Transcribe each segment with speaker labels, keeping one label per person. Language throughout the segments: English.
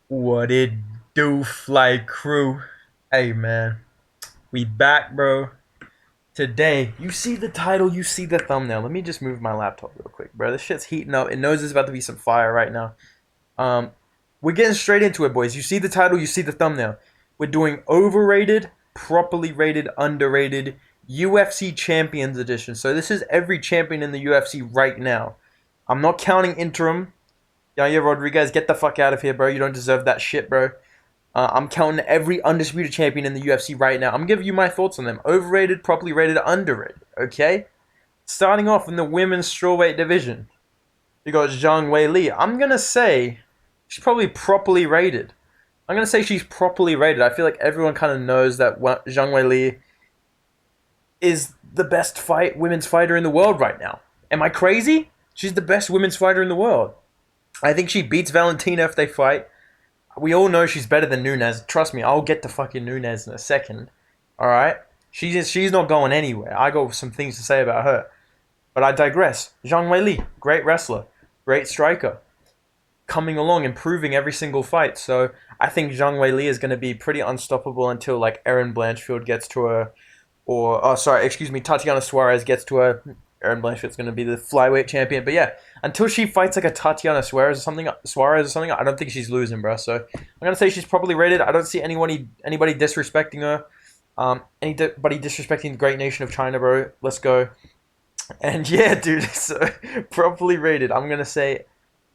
Speaker 1: What it do, fly crew? Hey man, we back, bro. Today, you see the title, you see the thumbnail. Let me just move my laptop real quick, bro. This shit's heating up. It knows there's about to be some fire right now. Um, we're getting straight into it, boys. You see the title, you see the thumbnail. We're doing overrated, properly rated, underrated UFC Champions Edition. So this is every champion in the UFC right now. I'm not counting interim. Yaya Rodriguez, get the fuck out of here, bro. You don't deserve that shit, bro. I'm counting every undisputed champion in the UFC right now. I'm giving you my thoughts on them. Overrated, properly rated, underrated. Okay? Starting off in the women's strawweight division. You got Zhang Weili. I'm going to say she's probably properly rated. I'm going to say she's properly rated. I feel like everyone kind of knows that Zhang Weili is the best women's fighter in the world right now. Am I crazy? She's the best women's fighter in the world. I think she beats Valentina if they fight. We all know she's better than Nunes. Trust me, I'll get to fucking Nunes in a second. All right, she's not going anywhere. I got some things to say about her, but I digress. Zhang Weili, great wrestler, great striker, coming along, improving every single fight. So I think Zhang Weili is going to be pretty unstoppable until like Erin Blanchfield gets to her, or oh sorry, excuse me, Tatiana Suarez gets to her. Erin Blanchfield's going to be the flyweight champion, but yeah, until she fights like a Tatiana Suarez or something, I don't think she's losing, bro. So I'm gonna say she's probably rated. I don't see anybody disrespecting her. Anybody disrespecting the great nation of China, bro. Let's go. And yeah, dude, so properly rated. I'm gonna say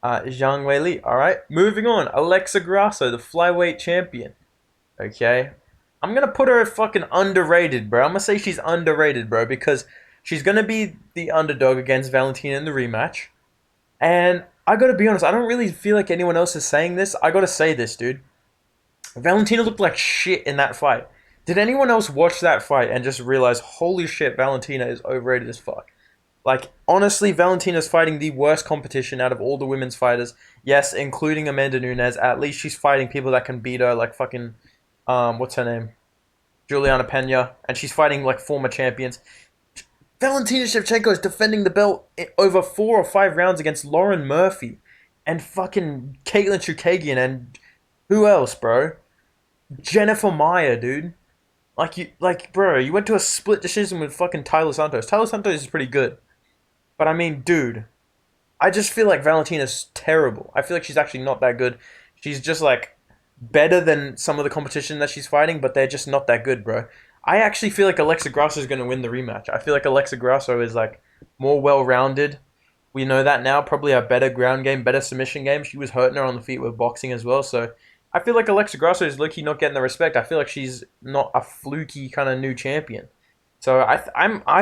Speaker 1: Zhang Weili. All right, moving on. Alexa Grasso, the flyweight champion. Okay, I'm gonna put her fucking underrated, bro. I'm gonna say she's underrated, bro, because she's gonna be the underdog against Valentina in the rematch. And I gotta be honest, I don't really feel like anyone else is saying this. I gotta say this, dude. Valentina looked like shit in that fight. Did anyone else watch that fight and just realize, holy shit, Valentina is overrated as fuck? Like, honestly, Valentina's fighting the worst competition out of all the women's fighters. Yes, including Amanda Nunes. At least she's fighting people that can beat her, like fucking, what's her name? Juliana Pena. And she's fighting, like, former champions. Valentina Shevchenko is defending the belt over 4 or 5 rounds against Lauren Murphy and fucking Caitlin Chukagian and who else, bro? Jennifer Meyer, dude. Bro, you went to a split decision with fucking Tyler Santos. Tyler Santos is pretty good, but I mean, dude, I just feel like Valentina's terrible. I feel like she's actually not that good. She's just like better than some of the competition that she's fighting, but they're just not that good, bro. I actually feel like Alexa Grasso is going to win the rematch. I feel like Alexa Grasso is like more well-rounded. We know that now. Probably a better ground game, better submission game. She was hurting her on the feet with boxing as well. So I feel like Alexa Grasso is low-key not getting the respect. I feel like she's not a fluky kind of new champion. So I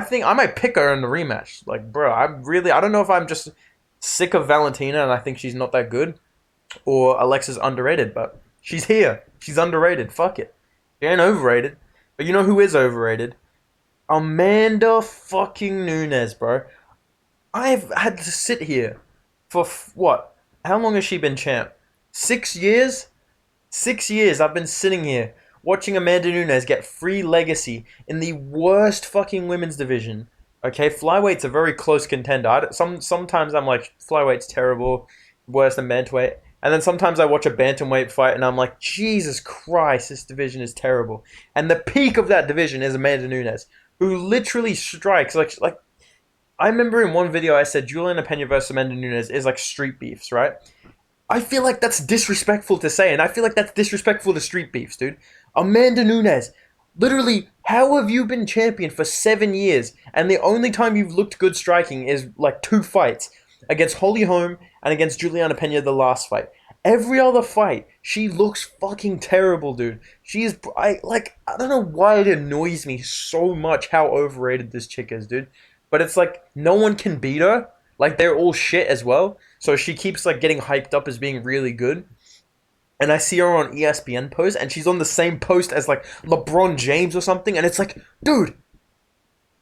Speaker 1: think I might pick her in the rematch. Like, bro, I don't know if I'm just sick of Valentina and I think she's not that good, or Alexa's underrated, but she's here. She's underrated. Fuck it. She ain't overrated. But you know who is overrated? Amanda fucking Nunes, bro. I've had to sit here for what? How long has she been champ? 6 years? 6 years I've been sitting here watching Amanda Nunes get free legacy in the worst fucking women's division. Okay, flyweight's a very close contender. Sometimes I'm like flyweight's terrible, worse than bantamweight, and then sometimes I watch a bantamweight fight and I'm like, Jesus Christ, this division is terrible. And the peak of that division is Amanda Nunes, who literally strikes like. I remember in one video I said Juliana Pena versus Amanda Nunes is like street beefs, right? I feel like that's disrespectful to say, and I feel like that's disrespectful to street beefs, dude. Amanda Nunes, literally, how have you been champion for 7 years, and the only time you've looked good striking is like 2 fights against Holly Holm and against Juliana Pena the last fight. Every other fight, she looks fucking terrible, dude. I don't know why it annoys me so much how overrated this chick is, dude. But it's like no one can beat her. Like they're all shit as well. So she keeps like getting hyped up as being really good. And I see her on ESPN post, and she's on the same post as like LeBron James or something, and it's like, dude,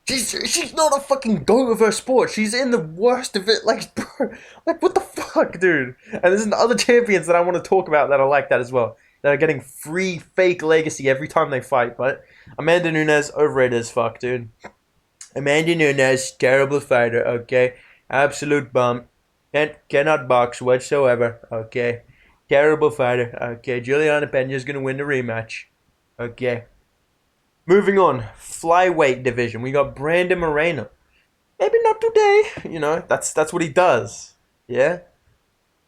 Speaker 1: she's not a fucking goat of her sport. She's in the worst of it. Like, bro, like what the fuck, dude? And there's other champions that I want to talk about that are like that as well. That are getting free fake legacy every time they fight. But Amanda Nunes overrated as fuck, dude. Amanda Nunes, terrible fighter. Okay, absolute bum. Cannot box whatsoever. Okay. Terrible fighter. Okay, Juliana Pena's gonna win the rematch. Okay. Moving on, flyweight division. We got Brandon Moreno. Maybe not today. You know, that's what he does. Yeah.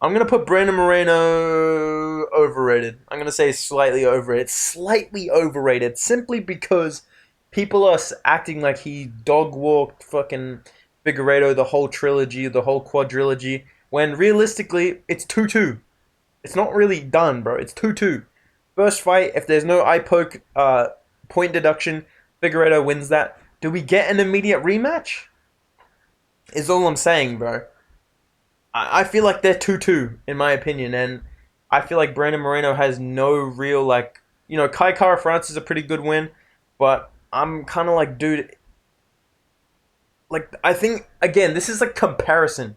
Speaker 1: I'm gonna put Brandon Moreno overrated. I'm gonna say slightly overrated. Slightly overrated, simply because people are acting like he dog walked fucking Figueiredo the whole trilogy, the whole quadrilogy. When realistically, it's 2-2. It's not really done, bro. It's 2-2. First fight, if there's no eye poke point deduction, Figueiredo wins that. Do we get an immediate rematch? Is all I'm saying, bro. I feel like they're 2-2, in my opinion, and I feel like Brandon Moreno has no real, like, you know, Kai Kara France is a pretty good win, but I'm kind of like, dude, like, I think, again, this is like comparison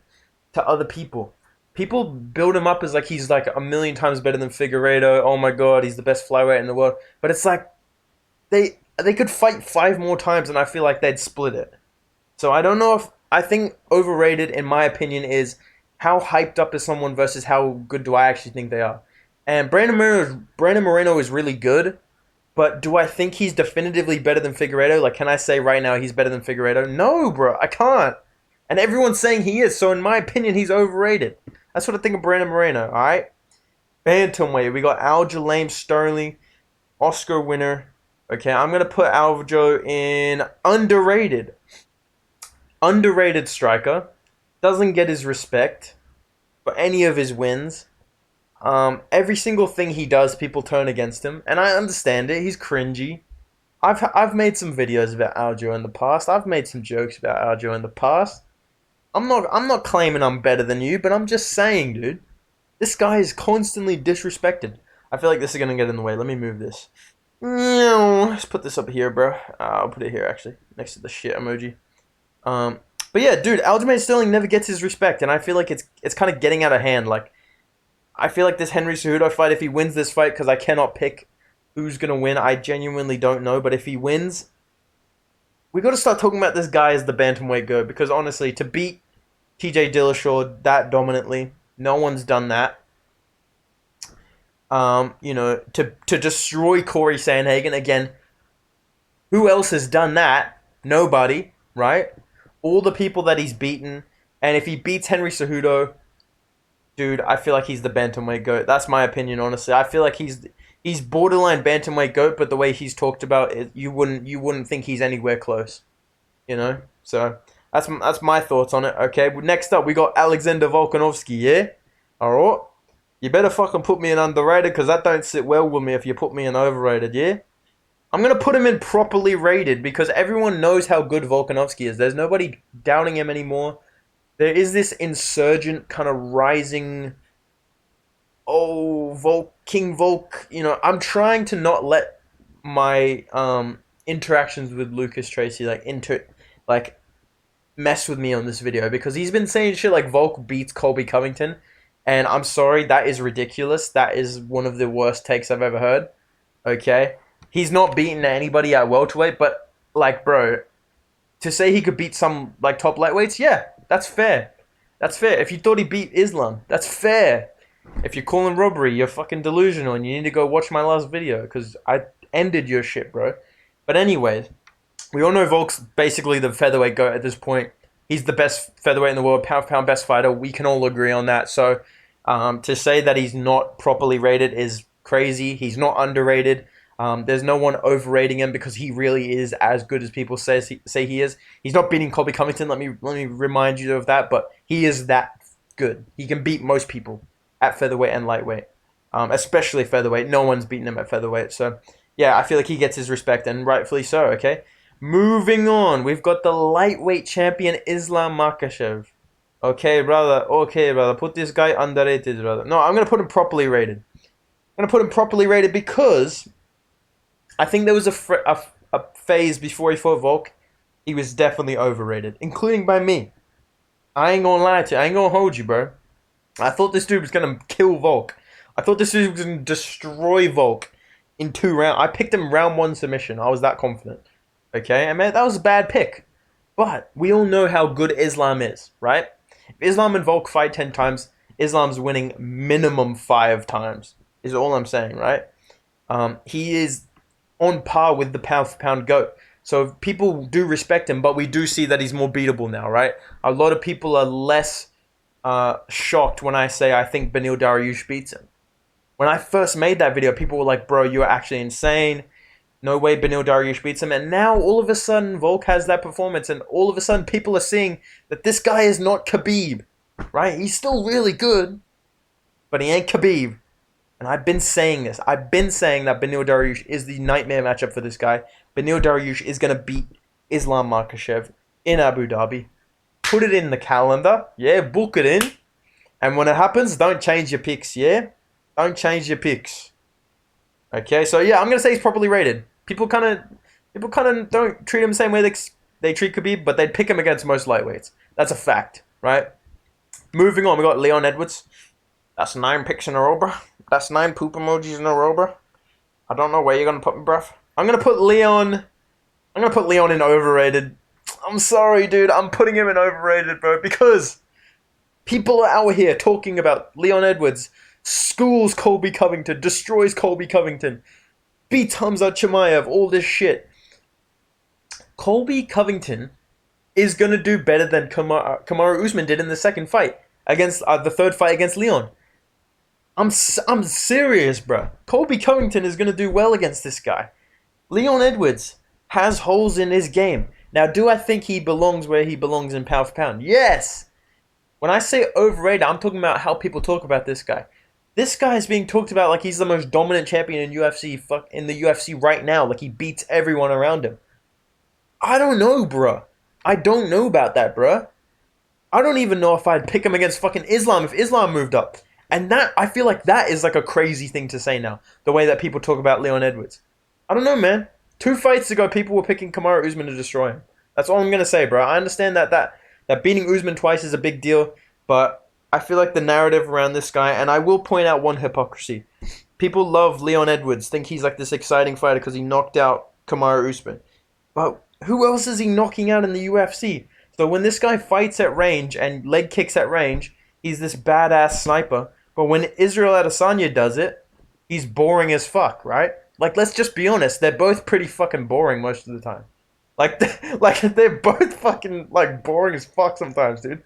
Speaker 1: to other people. People build him up as like he's like a million times better than Figueiredo. Oh my god, he's the best flyweight in the world. But it's like they could fight 5 more times, and I feel like they'd split it. So I don't know if I think overrated, in my opinion, is how hyped up is someone versus how good do I actually think they are. And Brandon Moreno is really good, but do I think he's definitively better than Figueiredo? Like, can I say right now he's better than Figueiredo? No, bro, I can't. And everyone's saying he is, so in my opinion, he's overrated. That's what I think of Brandon Moreno, alright? Bantamweight, we got Aljamain Sterling, Oscar winner. Okay, I'm going to put Aljo in underrated. Underrated striker. Doesn't get his respect for any of his wins. Every single thing he does, people turn against him, and I understand it. He's cringy. I've made some videos about Aljo in the past. I've made some jokes about Aljo in the past. I'm not claiming I'm better than you, but I'm just saying, dude. This guy is constantly disrespected. I feel like this is gonna get in the way. Let me move this. Let's put this up here, bro. I'll put it here actually, next to the shit emoji. But yeah, dude, Aljamain Sterling never gets his respect, and I feel like it's kind of getting out of hand. Like, I feel like this Henry Cejudo fight, if he wins this fight, because I cannot pick who's gonna win, I genuinely don't know. But if he wins, we got to start talking about this guy as the bantamweight GOAT, because honestly, to beat TJ Dillashaw that dominantly, no one's done that. You know, to destroy Corey Sandhagen again, who else has done that? Nobody, right? All the people that he's beaten, and if he beats Henry Cejudo, dude, I feel like he's the bantamweight GOAT. That's my opinion, honestly. I feel like he's borderline bantamweight GOAT, but the way he's talked about it, you wouldn't think he's anywhere close. You know, so that's my thoughts on it. Okay, next up we got Alexander Volkanovski. Yeah, all right. You better fucking put me in underrated, because that don't sit well with me if you put me in overrated. Yeah. I'm going to put him in properly rated because everyone knows how good Volkanovski is. There's nobody doubting him anymore. There is this insurgent kind of rising, King Volk. You know, I'm trying to not let my interactions with Lucas Tracy like mess with me on this video, because he's been saying shit like Volk beats Colby Covington, and I'm sorry, that is ridiculous. That is one of the worst takes I've ever heard. Okay? He's not beaten anybody at welterweight, but, like, bro, to say he could beat some, like, top lightweights, yeah, that's fair. That's fair. If you thought he beat Islam, that's fair. If you're calling robbery, you're fucking delusional, and you need to go watch my last video, because I ended your shit, bro. But anyways, we all know Volk's basically the featherweight GOAT at this point. He's the best featherweight in the world, pound for pound best fighter. We can all agree on that. So, to say that he's not properly rated is crazy. He's not underrated. There's no one overrating him, because he really is as good as people say he is. He's not beating Colby Covington. Let me remind you of that. But he is that good. He can beat most people at featherweight and lightweight, especially featherweight. No one's beaten him at featherweight. So yeah, I feel like he gets his respect, and rightfully so. Okay, moving on, we've got the lightweight champion Islam Makhachev. Okay, brother. Okay, brother. Put this guy underrated, brother. No, I'm gonna put him properly rated. I'm gonna put him properly rated because I think there was a phase before he fought Volk. He was definitely overrated, including by me. I ain't gonna lie to you. I ain't gonna hold you, bro. I thought this dude was gonna kill Volk. I thought this dude was gonna destroy Volk in 2 rounds. I picked him round 1 submission. I was that confident. Okay, and man, that was a bad pick. But we all know how good Islam is, right? If Islam and Volk fight 10 times, Islam's winning minimum 5 times. Is all I'm saying, right? He is on par with the pound for pound GOAT. So people do respect him, but we do see that he's more beatable now, right? A lot of people are less shocked when I say I think Beneil Dariush beats him. When I first made that video, people were like, bro, you're actually insane. No way Beneil Dariush beats him. And now all of a sudden Volk has that performance, and all of a sudden people are seeing that this guy is not Khabib, right? He's still really good, but he ain't Khabib. And I've been saying this. I've been saying that Beneil Dariush is the nightmare matchup for this guy. Beneil Dariush is going to beat Islam Makhachev in Abu Dhabi. Put it in the calendar. Yeah, book it in. And when it happens, don't change your picks, yeah? Don't change your picks. Okay, so yeah, I'm going to say he's properly rated. People kind of don't treat him the same way they treat Khabib, but they'd pick him against most lightweights. That's a fact, right? Moving on, we got Leon Edwards. That's 9 picks in a row, bro. That's 9 poop emojis in a row, bro. I don't know where you're gonna put me, bruv. I'm gonna put Leon in overrated. I'm sorry, dude. I'm putting him in overrated, bro, because people are out here talking about Leon Edwards schools Colby Covington, destroys Colby Covington, beats Hamza Chimaev, all this shit. Colby Covington is gonna do better than Kamaru Usman did in the second fight against the third fight against Leon. I'm serious, bro. Colby Covington is gonna do well against this guy. Leon Edwards has holes in his game. Now, do I think he belongs where he belongs in pound for pound? Yes. When I say overrated, I'm talking about how people talk about this guy. This guy is being talked about like he's the most dominant champion in the UFC right now. Like he beats everyone around him. I don't know, bruh. I don't know about that, bruh. I don't even know if I'd pick him against fucking Islam if Islam moved up. And that, I feel like that is like a crazy thing to say now. The way that people talk about Leon Edwards. I don't know, man. 2 fights ago, people were picking Kamaru Usman to destroy him. That's all I'm going to say, bro. I understand that beating Usman twice is a big deal, but I feel like the narrative around this guy, and I will point out one hypocrisy. People love Leon Edwards, think he's like this exciting fighter because he knocked out Kamaru Usman. But who else is he knocking out in the UFC? So when this guy fights at range and leg kicks at range, he's this badass sniper. But when Israel Adesanya does it, he's boring as fuck, right? Like, let's just be honest. They're both pretty fucking boring most of the time. Like they're both fucking, like, boring as fuck sometimes, dude.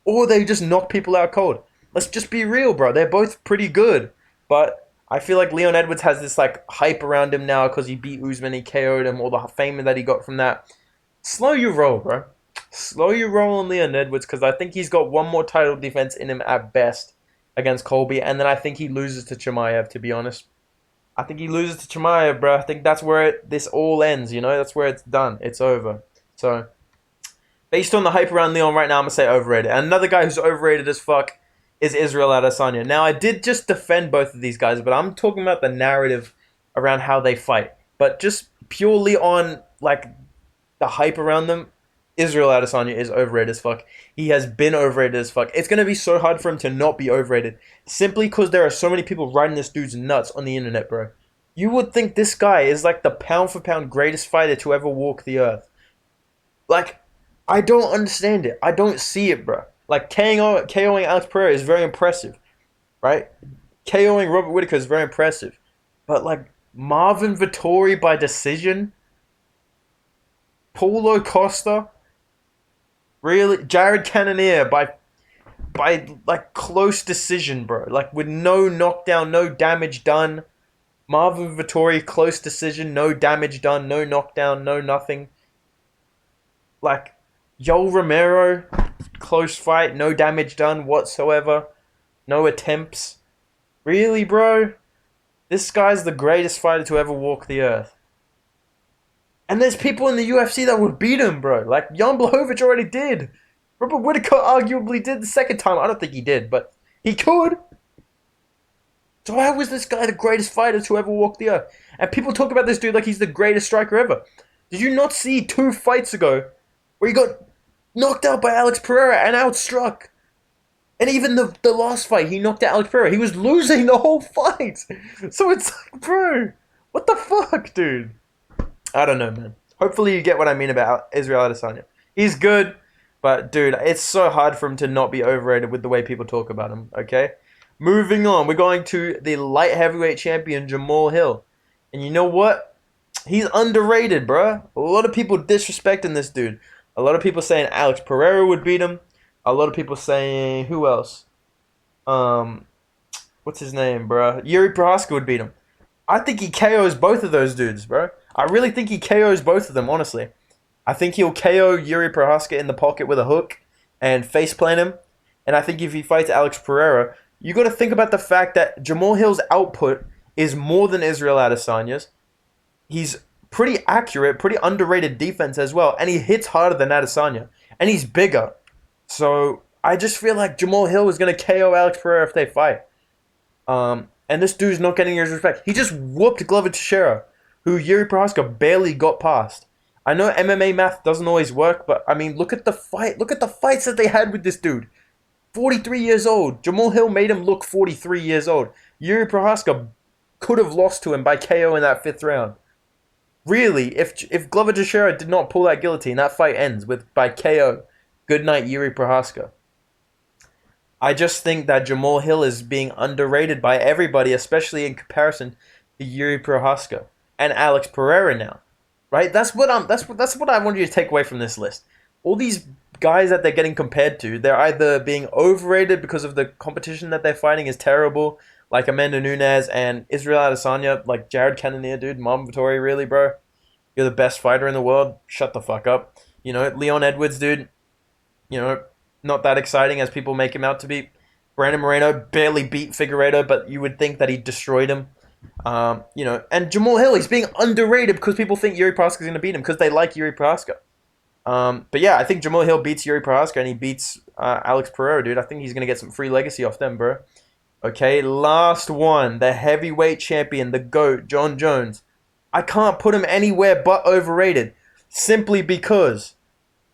Speaker 1: Or they just knock people out cold. Let's just be real, bro. They're both pretty good. But I feel like Leon Edwards has this, like, hype around him now because he beat Usman, he KO'd him, all the fame that he got from that. Slow your roll, bro. Slow your roll on Leon Edwards because I think he's got one more title defense in him at best against Colby, and then I think he loses to Chimaev, to be honest. I think he loses to Chimaev, bro. I think that's where this all ends, you know? That's where it's done. It's over. So, based on the hype around Leon right now, I'm going to say overrated. And another guy who's overrated as fuck is Israel Adesanya. Now, I did just defend both of these guys, but I'm talking about the narrative around how they fight. But just purely on, like, the hype around them, Israel Adesanya is overrated as fuck. He has been overrated as fuck. It's going to be so hard for him to not be overrated. Simply because there are so many people riding this dude's nuts on the internet, bro. You would think this guy is like the pound for pound greatest fighter to ever walk the earth. Like, I don't understand it. I don't see it, bro. Like, KOing Alex Pereira is very impressive, right? KOing Robert Whittaker is very impressive. But, like, Marvin Vettori by decision? Paulo Costa? Really? Jared Cannonier by like close decision, bro. Like with no knockdown, no damage done. Marvin Vettori, close decision, no damage done, no knockdown, no nothing. Like Yoel Romero, close fight, no damage done whatsoever. No attempts. Really, bro? This guy's the greatest fighter to ever walk the earth. And there's people in the UFC that would beat him, bro. Like, Jan Blachowicz already did. Robert Whittaker arguably did the second time. I don't think he did, but he could. So how was this guy the greatest fighter to ever walk the earth? And people talk about this dude like he's the greatest striker ever. Did you not see 2 fights ago where he got knocked out by Alex Pereira and outstruck? And even the last fight, he knocked out Alex Pereira. He was losing the whole fight. So it's like, bro, what the fuck, dude? I don't know, man. Hopefully you get what I mean about Israel Adesanya. He's good. But dude, it's so hard for him to not be overrated with the way people talk about him. Okay, moving on, we're going to the light heavyweight champion Jamal Hill, and you know what? He's underrated, bro. A lot of people disrespecting this dude. A lot of people saying Alex Pereira would beat him. A lot of people saying who else? Um, what's his name, bro? Yuri Prohaska would beat him. I think he KOs both of those dudes, bro. I really think he KOs both of them, honestly. I think he'll KO Yuri Prohaska in the pocket with a hook and faceplant him. And I think if he fights Alex Pereira, you got to think about the fact that Jamal Hill's output is more than Israel Adesanya's. He's pretty accurate, pretty underrated defense as well, and he hits harder than Adesanya, and he's bigger. So I just feel like Jamal Hill is going to KO Alex Pereira if they fight. And this dude's not getting his respect. He just whooped Glover Teixeira, who Yuri Prohaska barely got past. I know MMA math doesn't always work, but I mean, look at the fight. Look at the fights that they had with this dude. 43 years old. Jamal Hill made him look 43 years old. Yuri Prohaska could have lost to him by KO in that 5th round. Really, if Glover Teixeira did not pull that guillotine, that fight ends with by KO. Good night, Yuri Prohaska. I just think that Jamal Hill is being underrated by everybody, especially in comparison to Yuri Prohaska and Alex Pereira now. Right? That's what I want you to take away from this list. All these guys that they're getting compared to, they're either being overrated because of the competition that they're fighting is terrible, like Amanda Nunes and Israel Adesanya, like Jared Cannonier, dude, Mom Vittori, really, bro? You're the best fighter in the world. Shut the fuck up. You know, Leon Edwards, dude, you know, not that exciting as people make him out to be. Brandon Moreno barely beat Figueiredo, but you would think that he destroyed him. You know, and Jamal Hill, he's being underrated because people think Yuri Prohaska is going to beat him because they like Yuri Prohaska. But yeah, I think Jamal Hill beats Yuri Prohaska and he beats Alex Pereira, dude. I think he's going to get some free legacy off them, bro. Okay, last one. The heavyweight champion, the GOAT, John Jones. I can't put him anywhere but overrated simply because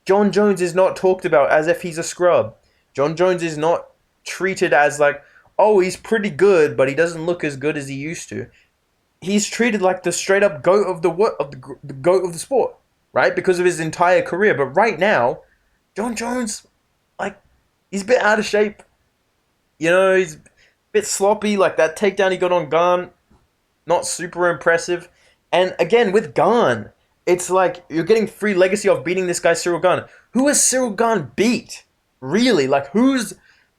Speaker 1: John Jones is not talked about as if he's a scrub. John Jones is not treated as like, oh, he's pretty good, but he doesn't look as good as he used to. He's treated like the straight up GOAT of the GOAT of the sport, right? Because of his entire career. But right now, John Jones, like, he's a bit out of shape. You know, he's a bit sloppy. Like that takedown he got on Gane, not super impressive. And again, with Gane, it's like you're getting free legacy of beating this guy Cyril Gane. Who has Cyril Gane beat? Really? Like who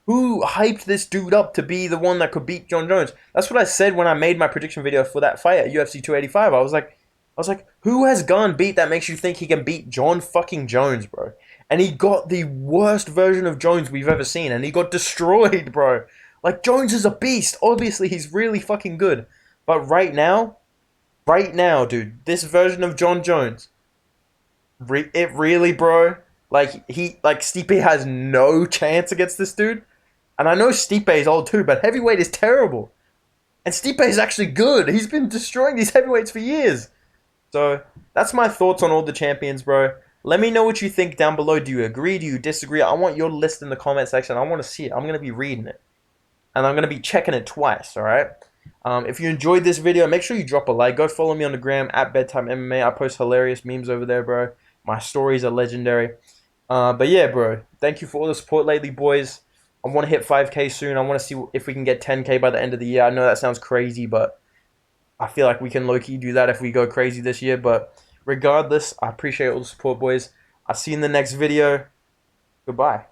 Speaker 1: hyped this dude up to be the one that could beat John Jones? That's what I said when I made my prediction video for that fight at UFC 285. I was like, who has Gane beat that makes you think he can beat John fucking Jones, bro? And he got the worst version of Jones we've ever seen, and he got destroyed, bro. Like, Jones is a beast. Obviously, he's really fucking good. But right now, dude, this version of John Jones, it really, bro, like, Stipe has no chance against this dude. And I know Stipe is old too, but heavyweight is terrible. And Stipe is actually good. He's been destroying these heavyweights for years. So, that's my thoughts on all the champions, bro. Let me know what you think down below. Do you agree? Do you disagree? I want your list in the comment section. I want to see it. I'm going to be reading it. And I'm going to be checking it twice, alright? If you enjoyed this video, make sure you drop a like. Go follow me on the gram at bedtimemma. I post hilarious memes over there, bro. My stories are legendary. But yeah, bro. Thank you for all the support lately, boys. I want to hit 5K soon. I want to see if we can get 10K by the end of the year. I know that sounds crazy, but I feel like we can low-key do that if we go crazy this year. But regardless, I appreciate all the support, boys. I'll see you in the next video. Goodbye.